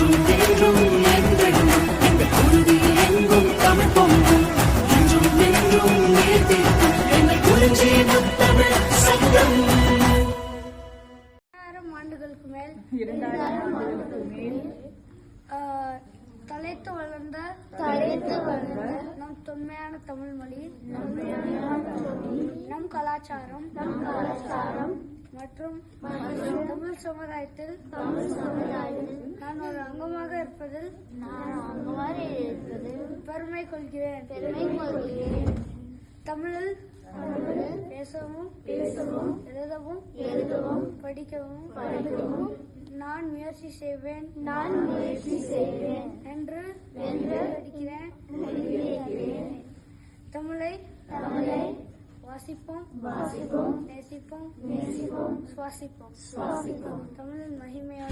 இன்றும் என்றும் என்றென்றும் எங்கள் உறுதி எங்கும் தமிழ் பொங்கும் இன்றும் என்றும் நேர்த்திக்கும் எங்கள் குறிஞ்சி முத்தமிழ் சங்கம். 2000 ஆண்டுகளுக்கு மேல் தலைத்து வளர்ந்த நம் தொன்மையான தமிழ் மொழி, நம் கலாச்சாரம் மற்றும் தமிழ் சமுதாயத்தில் நான் ஒரு அங்கமாக இருப்பதில் பெருமை கொள்கிறேன். தமிழில் பேசவும் எழுதவும் படிக்கவும் நான் முயற்சி செய்வேன் என்று படிக்கிறேன். தமிழை வாசிப்போம் நேசிப்போம் சுவாசிப்போம். தமிழின் மகிமையை